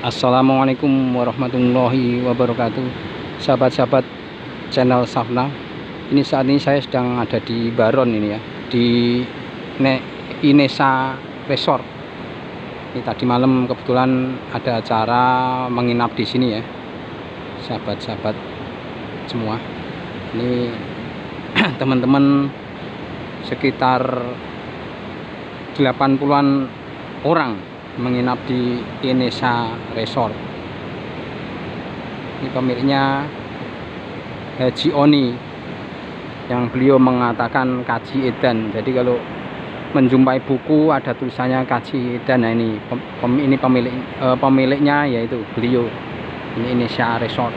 Assalamualaikum warahmatullahi wabarakatuh. Sahabat-sahabat channel Safna. Ini saat ini saya sedang ada di Baron ini ya, di Inesa Resort. Ini tadi malam kebetulan ada acara menginap di sini ya, sahabat-sahabat semua. Ini teman-teman sekitar 80-an orang menginap di Inesa Resort. Ini pemiliknya Haji Oni, yang beliau mengatakan kaji edan. Jadi kalau menjumpai buku ada tulisannya kaji edan. Nah ini pemiliknya yaitu beliau. Ini Inesa Resort.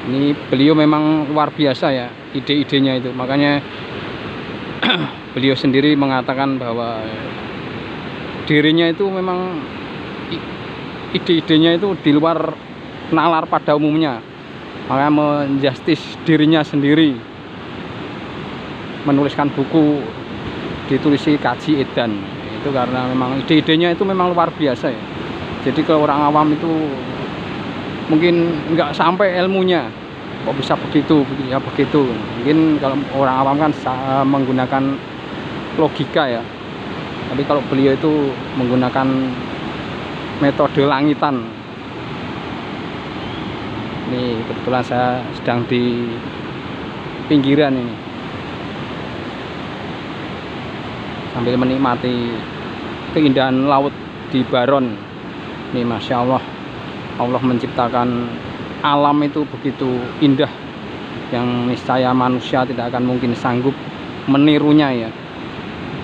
Ini beliau memang luar biasa ya, ide-idenya itu. Makanya beliau sendiri mengatakan bahwa dirinya itu memang ide-idenya itu di luar nalar pada umumnya. Makanya menjustis dirinya sendiri, menuliskan buku ditulisi kaji edan. Itu karena memang ide-idenya itu memang luar biasa ya. Jadi kalau orang awam itu mungkin nggak sampai ilmunya, kok bisa begitu ya begitu. Mungkin kalau orang awam kan menggunakan logika ya, tapi kalau beliau itu menggunakan metode langitan. Ini kebetulan saya sedang di pinggiran ini sambil menikmati keindahan laut di Baron. Ini Masya Allah, Allah menciptakan alam itu begitu indah yang niscaya manusia tidak akan mungkin sanggup menirunya ya.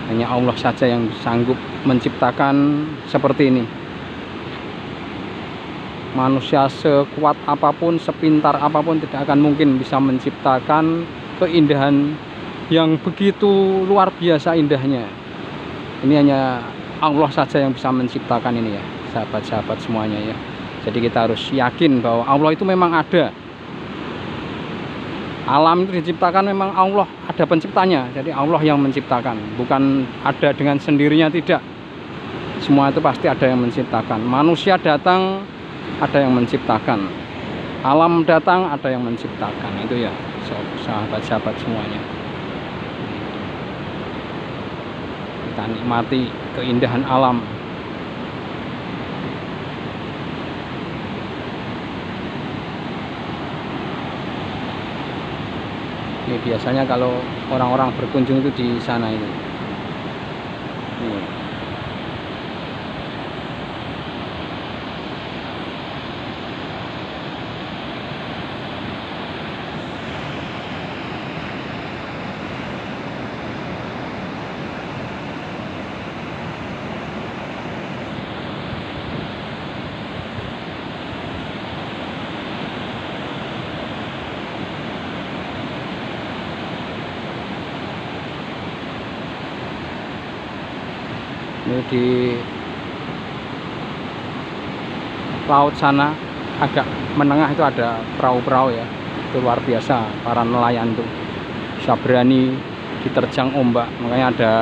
Hanya Allah saja yang sanggup menciptakan seperti ini. Manusia sekuat apapun, sepintar apapun tidak akan mungkin bisa menciptakan keindahan yang begitu luar biasa indahnya. Ini hanya Allah saja yang bisa menciptakan ini ya, sahabat-sahabat semuanya ya. Jadi kita harus yakin bahwa Allah itu memang ada. Alam itu diciptakan memang Allah, ada penciptanya. Jadi Allah yang menciptakan, bukan ada dengan sendirinya, tidak. Semua itu pasti ada yang menciptakan. Manusia datang, ada yang menciptakan. Alam datang, ada yang menciptakan. Itu ya, sahabat-sahabat semuanya. Kita nikmati keindahan alam. Ini biasanya kalau orang-orang berkunjung itu di sana ini. Nih. Ini di laut sana agak menengah itu ada perahu-perahu ya. Itu luar biasa, para nelayan tuh bisa berani diterjang ombak. Makanya ada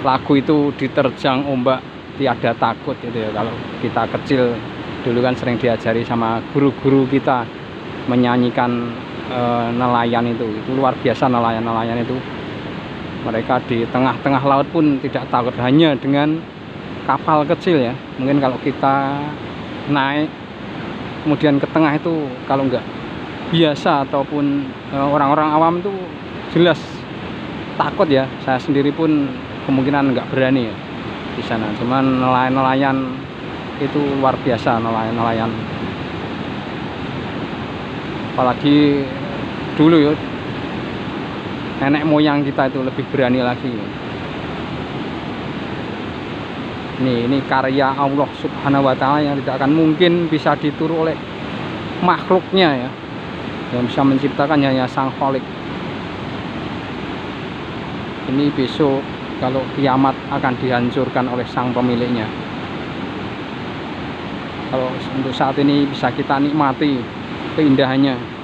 lagu itu, diterjang ombak tiada takut gitu ya. Kalau kita kecil dulu kan sering diajari sama guru-guru kita menyanyikan nelayan itu luar biasa. Nelayan-nelayan itu mereka di tengah-tengah laut pun tidak takut, hanya dengan kapal kecil ya. Mungkin kalau kita naik kemudian ke tengah itu, kalau nggak biasa ataupun orang-orang awam itu jelas takut ya. Saya sendiri pun kemungkinan nggak berani ya di sana. Cuman nelayan-nelayan itu luar biasa, nelayan-nelayan. Apalagi dulu ya, nenek moyang kita itu lebih berani lagi. Ini karya Allah Subhanahu wa Ta'ala yang tidak akan mungkin bisa ditiru oleh makhluknya ya. Yang bisa menciptakan hanya Sang Khalik. Ini besok kalau kiamat akan dihancurkan oleh sang pemiliknya. Kalau untuk saat ini bisa kita nikmati keindahannya.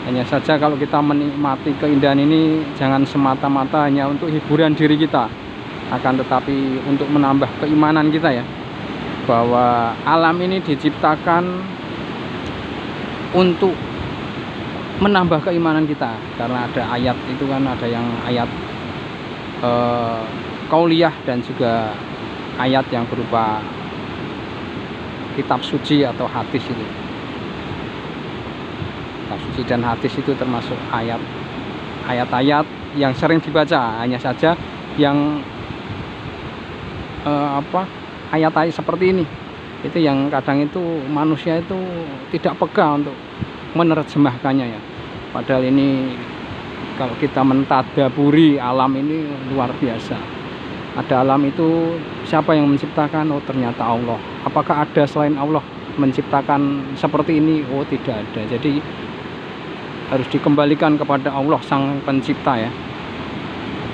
Hanya saja kalau kita menikmati keindahan ini jangan semata-mata hanya untuk hiburan diri kita, akan tetapi untuk menambah keimanan kita ya, bahwa alam ini diciptakan untuk menambah keimanan kita. Karena ada ayat itu kan, ada yang ayat qauliyah dan juga ayat yang berupa kitab suci atau hadis itu. Kitab suci dan hadis itu termasuk ayat-ayat yang sering dibaca. Hanya saja yang ayat-ayat seperti ini itu yang kadang itu manusia itu tidak peka untuk menerjemahkannya ya. Padahal ini kalau kita mentadaburi alam ini luar biasa. Ada alam itu siapa yang menciptakan? Oh ternyata Allah. Apakah ada selain Allah menciptakan seperti ini? Oh tidak ada. Jadi harus dikembalikan kepada Allah sang pencipta ya.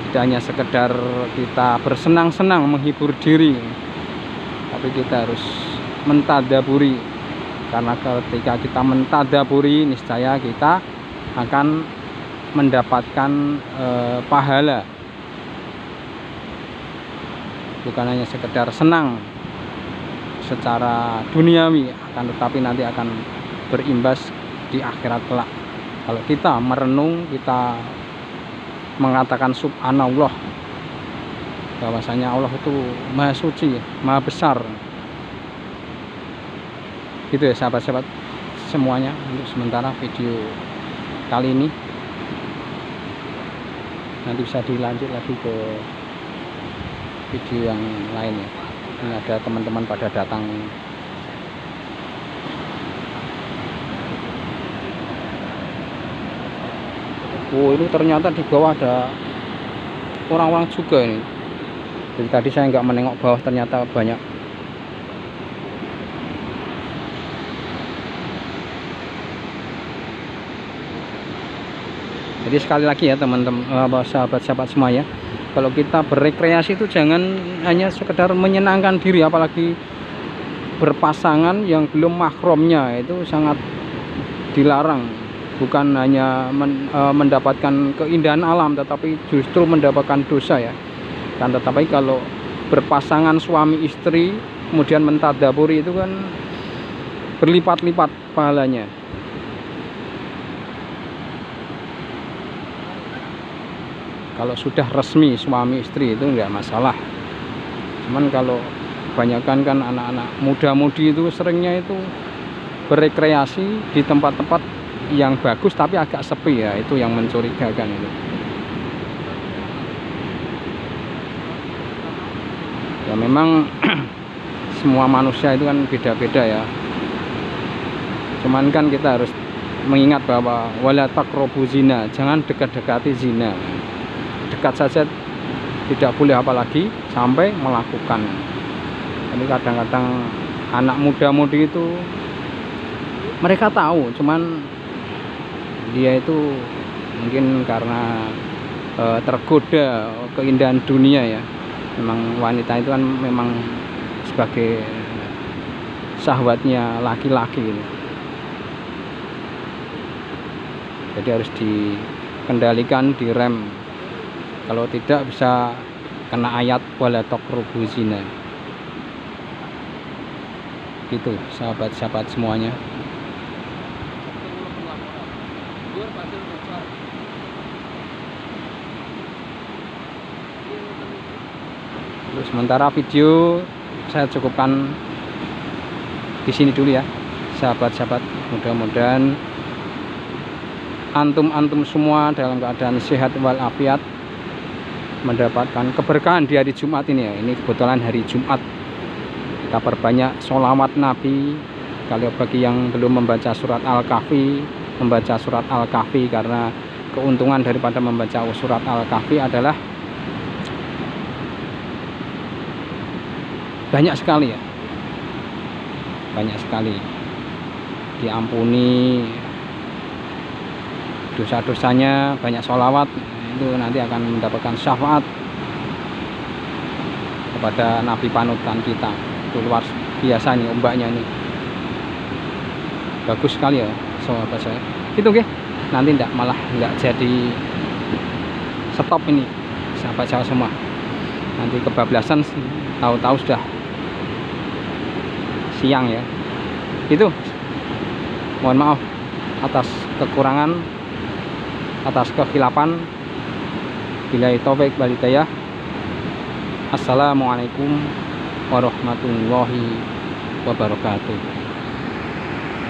Tidak hanya sekedar kita bersenang-senang menghibur diri, tapi kita harus mentadaburi. Karena ketika kita mentadaburi, niscaya kita akan mendapatkan pahala. Bukan hanya sekedar senang secara duniawi, akan tetapi nanti akan berimbas di akhirat kelak. Kalau kita merenung, kita mengatakan subhanallah, bahwasanya Allah itu maha suci, maha besar. Gitu ya sahabat-sahabat semuanya, untuk sementara video kali ini. Nanti bisa dilanjut lagi ke video yang lain ya. Ini ada teman-teman pada datang. Oh ini ternyata di bawah ada orang-orang juga ini. Jadi tadi saya nggak menengok bawah, ternyata banyak. Jadi sekali lagi ya teman-teman, sahabat-sahabat semua ya, kalau kita berrekreasi itu jangan hanya sekedar menyenangkan diri, apalagi berpasangan yang belum mahramnya, itu sangat dilarang. Bukan hanya mendapatkan keindahan alam, tetapi justru mendapatkan dosa ya. Dan tetapi kalau berpasangan suami istri kemudian mentadaburi, itu kan berlipat-lipat pahalanya. Kalau sudah resmi suami istri itu enggak masalah. Cuman kalau kebanyakan kan anak-anak muda-mudi itu seringnya itu berekreasi di tempat-tempat yang bagus tapi agak sepi ya, itu yang mencurigakan itu. Ya memang semua manusia itu kan beda-beda ya. Cuman kan kita harus mengingat bahwa wala taqrabu zina, jangan dekat-dekati zina. Dekat saja tidak boleh, apalagi sampai melakukan. Jadi kadang-kadang anak muda-mudi itu mereka tahu, cuman dia itu mungkin karena tergoda keindahan dunia ya. Memang wanita itu kan memang sebagai syahwatnya laki-laki ini. Jadi harus dikendalikan, direm. Kalau tidak bisa kena ayat wala taqrabu zina. Gitu sahabat-sahabat semuanya. Terus sementara video saya cukupkan di sini dulu ya sahabat-sahabat. Mudah-mudahan antum semua dalam keadaan sehat walafiat, mendapatkan keberkahan di hari Jumat ini ya. Ini kebetulan hari Jumat, kita perbanyak sholawat Nabi. Kalau bagi yang belum membaca surat Al-Kahfi, membaca surat Al-Kahfi, karena keuntungan daripada membaca surat Al-Kahfi adalah banyak sekali ya, banyak sekali diampuni dosa-dosanya, banyak sholawat, itu nanti akan mendapatkan syafaat kepada Nabi panutan kita. Itu luar biasa nih ombaknya nih, bagus sekali ya sahabat saya. Itu oke. nanti malah nggak jadi stop ini sahabat Jawa semua, nanti kebablasan tahu-tahu sudah siang ya. Itu mohon maaf atas kekurangan, atas kekhilafan. Billahi taufik wal hidayah. Assalamualaikum warahmatullahi wabarakatuh.